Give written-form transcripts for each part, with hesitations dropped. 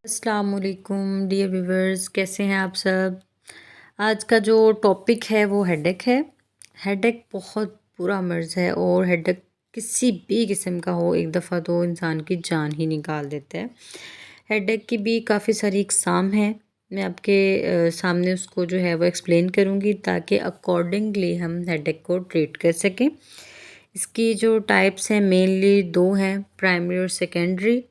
अस्सलाम वालेकुम dear viewers, कैसे हैं आप सब। आज का जो टॉपिक है वो हेडेक है। हेडेक बहुत बुरा मर्ज़ है और हेडेक किसी भी किस्म का हो एक दफ़ा तो इंसान की जान ही निकाल देता है। हेडेक की भी काफ़ी सारी इकसाम हैं। मैं आपके सामने उसको जो है वो एक्सप्लेन करूँगी ताकि अकॉर्डिंगली हम हेडेक को ट्रीट कर सकें। इसकी जो टाइप्स हैं मेनली दो हैं, प्राइमरी और सेकेंडरी।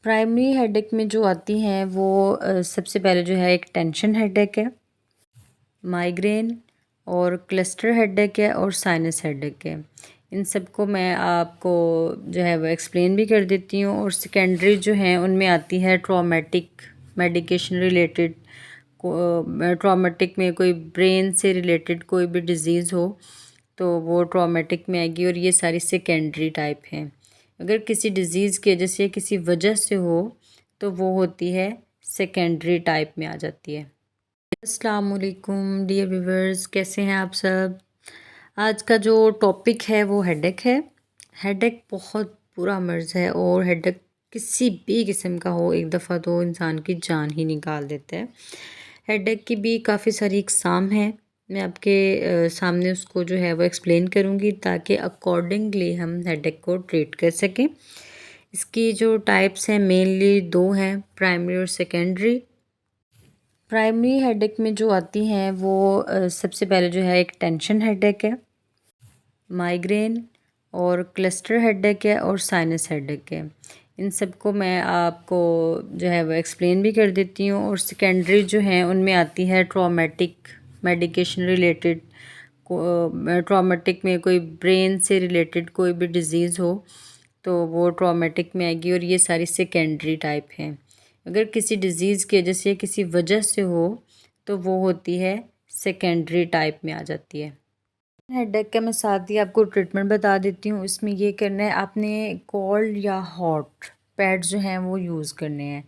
प्राइमरी हेडेक में जो आती हैं वो सबसे पहले जो है एक टेंशन हेडेक है, माइग्रेन और क्लस्टर हेडेक है और साइनस हेडेक है। इन सबको मैं आपको जो है वो एक्सप्लेन भी कर देती हूँ। और सेकेंडरी जो हैं उनमें आती है ट्रॉमेटिक मेडिकेशन रिलेटेड, ट्रॉमेटिक में कोई ब्रेन से रिलेटेड कोई भी डिज़ीज़ हो तो वो ट्रॉमेटिक में आएगी और ये सारी सेकेंडरी टाइप हैं। अगर किसी डिज़ीज़ की वजह से किसी वजह से हो तो वो होती है सेकेंडरी टाइप में आ जाती है। अस्सलाम वालेकुम डियर व्यूवर्स, कैसे हैं आप सब। आज का जो टॉपिक है वो हेडेक है। हेडेक बहुत बुरा मर्ज़ है और हेडेक किसी भी किस्म का हो एक दफ़ा तो इंसान की जान ही निकाल देता है। हेडेक की भी काफ़ी सारी इकसाम हैं। मैं आपके सामने उसको जो है वो एक्सप्लेन करूँगी ताकि अकॉर्डिंगली हम हेडेक को ट्रीट कर सकें। इसकी जो टाइप्स हैं मेनली दो हैं, प्राइमरी और सेकेंडरी। प्राइमरी हेडेक में जो आती हैं वो सबसे पहले जो है एक टेंशन हेडेक है, माइग्रेन और क्लस्टर हेडेक है और साइनस हेडेक है। इन सबको मैं आपको जो है वो एक्सप्लेन भी कर देती हूँ। और सेकेंडरी जो हैं उनमें आती है ट्रॉमेटिक मेडिकेशन रिलेटेड, ट्रॉमेटिक में कोई ब्रेन से रिलेटेड कोई भी डिज़ीज़ हो तो वो ट्रॉमेटिक में आएगी और ये सारी सेकेंडरी टाइप हैं। अगर किसी डिज़ीज़ की वजह से किसी वजह से हो तो वो होती है सेकेंडरी टाइप में आ जाती है। हेडेक का मैं साथ ही आपको ट्रीटमेंट बता देती हूँ। इसमें ये करना है, आपने कोल्ड या हॉट पैड्स जो हैं वो यूज़ करने हैं,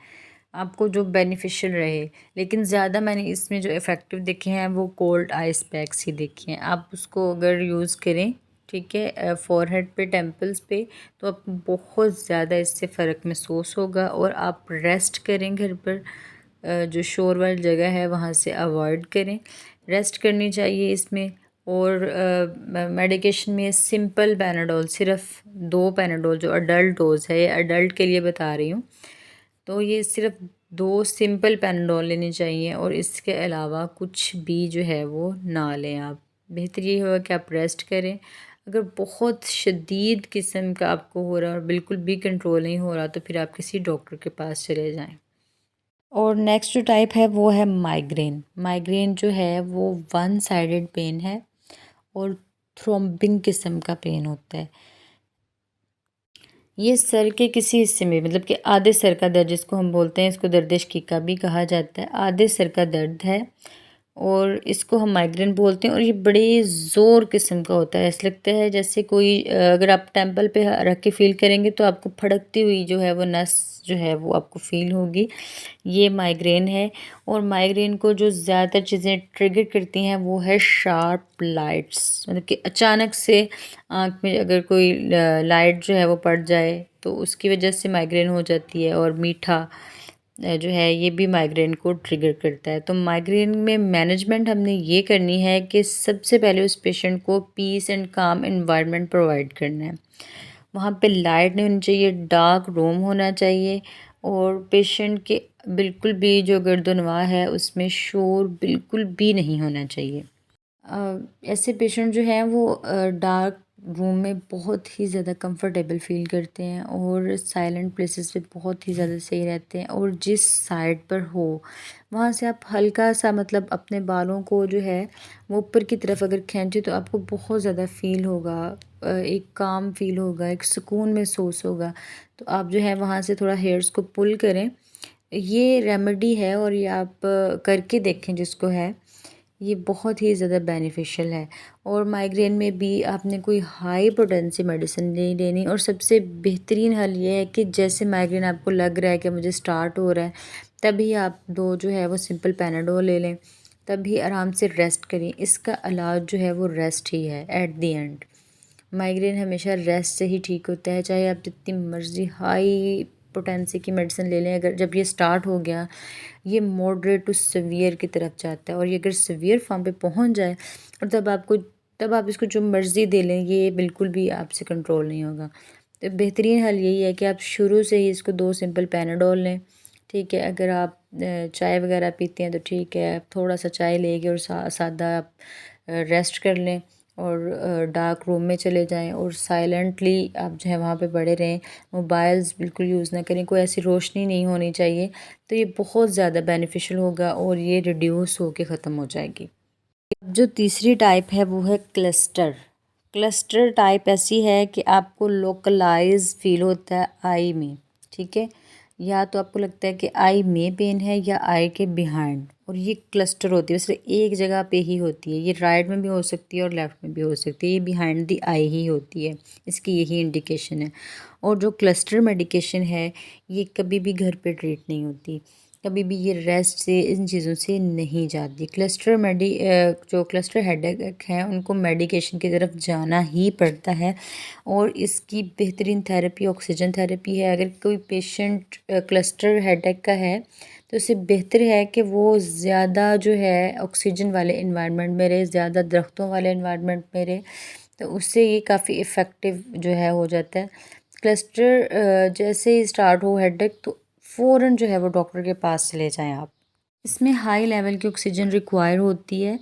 आपको जो बेनिफिशियल रहे। लेकिन ज़्यादा मैंने इसमें जो इफ़ेक्टिव देखे हैं वो कोल्ड आइस पैक्स ही देखे हैं। आप उसको अगर यूज़ करें, ठीक है, फ़ोरहेड पे, टेम्पल्स पे, तो आपको बहुत ज़्यादा इससे फ़र्क महसूस होगा। और आप रेस्ट करें घर पर, जो शोर वाली जगह है वहाँ से अवॉइड करें, रेस्ट करनी चाहिए इसमें। और मेडिकेशन में सिंपल पैनाडोल, सिर्फ 2 पैनाडोल, जो अडल्ट डोज है, ये अडल्ट के लिए बता रही हूँ, तो ये सिर्फ 2 सिंपल पैनाडोल लेनी चाहिए और इसके अलावा कुछ भी जो है वो ना लें आप। बेहतर ये होगा कि आप रेस्ट करें। अगर बहुत शदीद किस्म का आपको हो रहा है और बिल्कुल भी कंट्रोल नहीं हो रहा तो फिर आप किसी डॉक्टर के पास चले जाएँ। और नेक्स्ट जो टाइप है वो है माइग्रेन। माइग्रेन जो है वो वन साइडेड पेन है और थ्रोम्बिंग किस्म का पेन होता है। ये सर के किसी हिस्से में, मतलब कि आधे सर का दर्द जिसको हम बोलते हैं, इसको दर्द शकीका भी कहा जाता है, आधे सर का दर्द है और इसको हम माइग्रेन बोलते हैं। और ये बड़े ज़ोर किस्म का होता है, ऐसा लगता है जैसे कोई अगर आप टेम्पल पे रख के फील करेंगे तो आपको फड़कती हुई जो है वो नस जो है वो आपको फील होगी। ये माइग्रेन है। और माइग्रेन को जो ज़्यादातर चीज़ें ट्रिगर करती हैं वो है शार्प लाइट्स, मतलब कि अचानक से आँख में अगर कोई लाइट जो है वो पड़ जाए तो उसकी वजह से माइग्रेन हो जाती है। और मीठा जो है ये भी माइग्रेन को ट्रिगर करता है। तो माइग्रेन में मैनेजमेंट हमने ये करनी है कि सबसे पहले उस पेशेंट को peace and calm environment provide करना है। वहाँ पे लाइट नहीं होनी चाहिए, डार्क रूम होना चाहिए। और पेशेंट के बिल्कुल भी जो गर्दनवा है उसमें शोर बिल्कुल भी नहीं होना चाहिए। ऐसे पेशेंट जो हैं वो डार्क रूम में बहुत ही ज़्यादा कंफर्टेबल फ़ील करते हैं और साइलेंट प्लेसेस पे बहुत ही ज़्यादा सही रहते हैं। और जिस साइड पर हो वहाँ से आप हल्का सा, मतलब अपने बालों को जो है वो ऊपर की तरफ अगर खींचे तो आपको बहुत ज़्यादा फ़ील होगा, एक काम फ़ील होगा, एक सुकून महसूस होगा। तो आप जो है वहाँ से थोड़ा हेयर्स को पुल करें। ये रेमेडी है और ये आप करके देखें जिसको है, ये बहुत ही ज़्यादा बेनिफिशियल है। और माइग्रेन में भी आपने कोई हाई पोटेंसी मेडिसिन नहीं लेनी। और सबसे बेहतरीन हल ये है कि जैसे माइग्रेन आपको लग रहा है कि मुझे स्टार्ट हो रहा है, तभी आप 2 जो है वो सिंपल पैनाडोल ले लें, तभी आराम से रेस्ट करें। इसका इलाज जो है वो रेस्ट ही है एट द एंड। माइग्रेन हमेशा रेस्ट से ही ठीक होता है, चाहे आप जितनी मर्ज़ी हाई पोटेंसी की मेडिसिन ले लें। अगर जब ये स्टार्ट हो गया, ये मॉडरेट टू सीवियर की तरफ जाता है और ये अगर सीवियर फॉर्म पे पहुंच जाए और तब आप इसको जो मर्ज़ी दे लें, ये बिल्कुल भी आपसे कंट्रोल नहीं होगा। तो बेहतरीन हल यही है कि आप शुरू से ही इसको 2 सिंपल पैनाडोल लें, ठीक है। अगर आप चाय वगैरह पीते हैं तो ठीक है, आप थोड़ा सा चाय लेके और सादा आप रेस्ट कर लें और डार्क रूम में चले जाएं और साइलेंटली आप जो है वहाँ पे पड़े रहें। मोबाइल्स बिल्कुल यूज़ ना करें, कोई ऐसी रोशनी नहीं होनी चाहिए। तो ये बहुत ज़्यादा बेनिफिशियल होगा और ये रिड्यूस होके ख़त्म हो जाएगी। अब जो तीसरी टाइप है वो है क्लस्टर। क्लस्टर टाइप ऐसी है कि आपको लोकलाइज फील होता है आई में, ठीक है। या तो आपको लगता है कि आई में पेन है या आई के बिहाइंड, और ये क्लस्टर होती है, सिर्फ एक जगह पे ही होती है। ये राइट में भी हो सकती है और लेफ़्ट में भी हो सकती है, ये बिहाइंड दी आई ही होती है, इसकी यही इंडिकेशन है। और जो क्लस्टर मेडिकेशन है ये कभी भी घर पे ट्रीट नहीं होती, कभी भी ये रेस्ट से इन चीज़ों से नहीं जाती। जो क्लस्टर हेडेक हैं उनको मेडिकेशन की तरफ जाना ही पड़ता है और इसकी बेहतरीन थेरेपी ऑक्सीजन थेरेपी है। अगर कोई पेशेंट क्लस्टर हेडेक का है तो इससे बेहतर है कि वो ज़्यादा जो है ऑक्सीजन वाले इन्वायरमेंट में रहे, ज़्यादा दरख्तों वाले इन्वायरमेंट में रहे, तो उससे ये काफ़ी इफ़ेक्टिव जो है हो जाता है। क्लस्टर जैसे ही स्टार्ट हो हेडेक तो फ़ौरन जो है वो डॉक्टर के पास चले जाएं आप। इसमें हाई लेवल की ऑक्सीजन रिक्वायर होती है,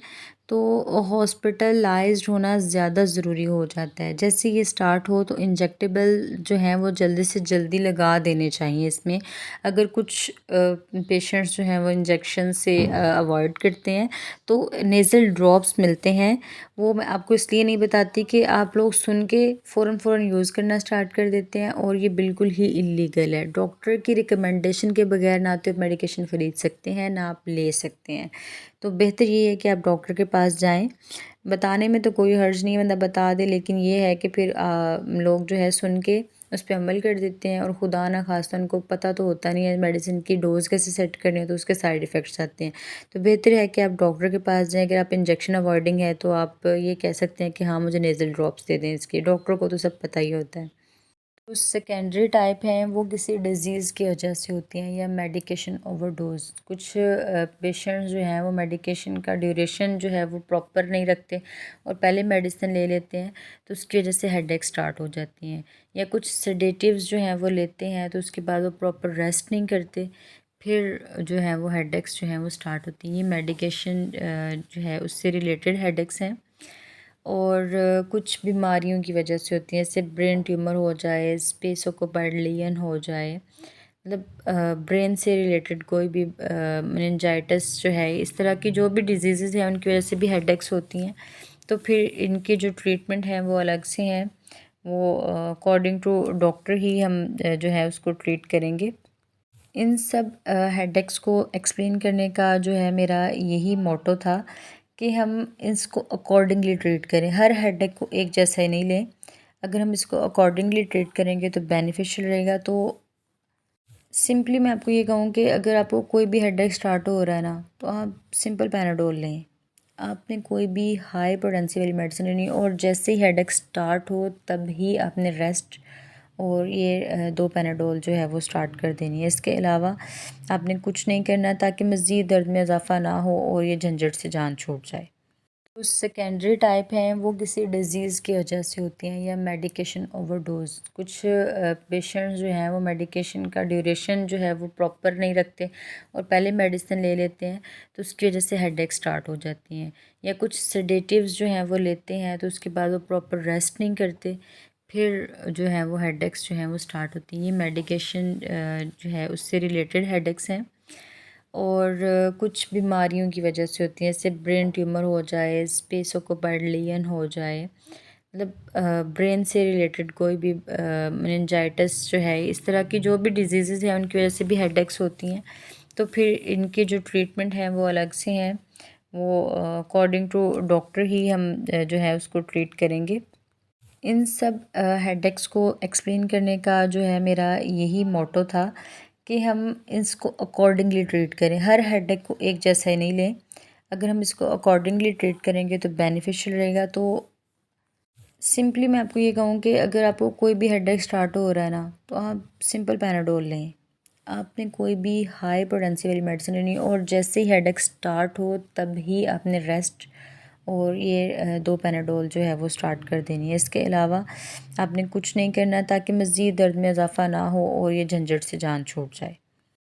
तो हॉस्पिटलाइज्ड होना ज़्यादा ज़रूरी हो जाता है। जैसे ये स्टार्ट हो तो इंजेक्टेबल जो हैं वो जल्दी से जल्दी लगा देने चाहिए इसमें। अगर कुछ पेशेंट्स जो हैं वो इंजेक्शन से अवॉइड करते हैं तो नेज़ल ड्रॉप्स मिलते हैं। वो मैं आपको इसलिए नहीं बताती कि आप लोग सुन के फ़ौरन यूज़ करना स्टार्ट कर देते हैं, और ये बिल्कुल ही इलीगल है। डॉक्टर की रिकमेंडेशन के बगैर ना तो आप मेडिकेशन ख़रीद सकते हैं ना आप ले सकते हैं। तो बेहतर ये है कि आप डॉक्टर के पास जाएं। बताने में तो कोई हर्ज नहीं है, बंदा बता दे, लेकिन ये है कि फिर लोग जो है सुन के उस पर अमल कर देते हैं और खुदा ना खास्ता उनको पता तो होता नहीं है मेडिसिन की डोज़ कैसे सेट करनी है, तो उसके साइड इफ़ेक्ट्स आते हैं। तो बेहतर है कि आप डॉक्टर के पास जाएं। अगर आप इंजेक्शन अवॉइडिंग है तो आप ये कह सकते हैं कि हाँ मुझे नेज़ल ड्रॉप्स दे दें इसके, डॉक्टर को तो सब पता ही होता है। जो सेकेंडरी टाइप हैं वो किसी डिज़ीज़ की वजह से होती हैं या मेडिकेशन ओवरडोज। कुछ पेशेंट्स जो हैं वो मेडिकेशन का ड्यूरेशन जो है वो प्रॉपर नहीं रखते और पहले मेडिसिन ले लेते हैं, तो उसकी वजह से हेडेक स्टार्ट हो जाती हैं। या कुछ सेडेटिव्स जो हैं वो लेते हैं तो उसके बाद वो प्रॉपर रेस्ट नहीं करते, फिर जो है वो हेडेक्स जो हैं वो स्टार्ट होती हैं। ये मेडिकेशन जो है उससे रिलेटेड हेडेक्स हैं। और कुछ बीमारियों की वजह से होती हैं, जैसे ब्रेन ट्यूमर हो जाए, स्पेसोकोपेडिलियन हो जाए, मतलब ब्रेन से रिलेटेड कोई भी मेनिंजाइटिस जो है, इस तरह की जो भी डिजीज़ हैं उनकी वजह से भी हेडेक्स होती हैं। तो फिर इनके जो ट्रीटमेंट हैं वो अलग से हैं, वो अकॉर्डिंग टू डॉक्टर ही हम जो है उसको ट्रीट करेंगे। इन सब हेडेक्स को एक्सप्लेन करने का जो है मेरा यही मोटो था कि हम इसको अकॉर्डिंगली ट्रीट करें। हर हेडेक को एक जैसा ही नहीं लें। अगर हम इसको अकॉर्डिंगली ट्रीट करेंगे तो बेनिफिशियल रहेगा। तो सिंपली मैं आपको ये कहूँ कि अगर आपको कोई भी हेडेक स्टार्ट हो रहा है ना, तो आप सिंपल पैनाडोल लें। आपने कोई भी हाई पोटेंसी वाली मेडिसिन लेनी, और जैसे ही हेडेक स्टार्ट हो तब ही आपने रेस्ट और ये 2 पैनाडोल जो है वो स्टार्ट कर देनी है। इसके अलावा आपने कुछ नहीं करना ताकि मज़ीद दर्द में इजाफ़ा ना हो और ये झंझट से जान छूट जाए। जो सेकेंडरी टाइप हैं वो किसी डिज़ीज़ की वजह से होती हैं या मेडिकेशन ओवरडोज। कुछ पेशेंट्स जो हैं वो मेडिकेशन का ड्यूरेशन जो है वो प्रॉपर नहीं रखते और पहले मेडिसिन ले लेते हैं, तो उसकी वजह से हेडेक स्टार्ट हो जाती हैं। या कुछ सेडेटिव्स जो हैं वो लेते हैं तो उसके बाद वो प्रॉपर रेस्ट नहीं करते, फिर जो है वो हेडेक्स जो हैं वो स्टार्ट होती हैं। ये मेडिकेशन जो है उससे रिलेटेड हेडेक्स हैं। और कुछ बीमारियों की वजह से होती हैं, जैसे ब्रेन ट्यूमर हो जाए, स्पेसोकोपेडिलियन हो जाए, मतलब ब्रेन से रिलेटेड कोई भी मेनिंजाइटिस जो है, इस तरह की जो भी डिजीज़ हैं उनकी वजह से भी हेडेक्स होती हैं। तो फिर इनके जो ट्रीटमेंट हैं वो अलग से हैं, वो अकॉर्डिंग टू डॉक्टर ही हम जो है उसको ट्रीट करेंगे। इन सब हेडेक्स को एक्सप्लेन करने का जो है मेरा यही मोटो था कि हम इसको अकॉर्डिंगली ट्रीट करें। हर हेडेक को एक जैसा ही नहीं लें। अगर हम इसको अकॉर्डिंगली ट्रीट करेंगे तो बेनिफिशियल रहेगा। तो सिंपली मैं आपको ये कहूँ कि अगर आपको कोई भी हेडेक स्टार्ट हो रहा है ना, तो आप सिंपल पैनाडोल लें। आपने कोई भी हाई पोटेंसी वाली मेडिसिन लेनी, और जैसे ही हेडेक स्टार्ट हो तब ही आपने रेस्ट और ये 2 पैनाडोल जो है वो स्टार्ट कर देनी है। इसके अलावा आपने कुछ नहीं करना ताकि मज़ीद दर्द में इजाफ़ा ना हो और ये झंझट से जान छूट जाए।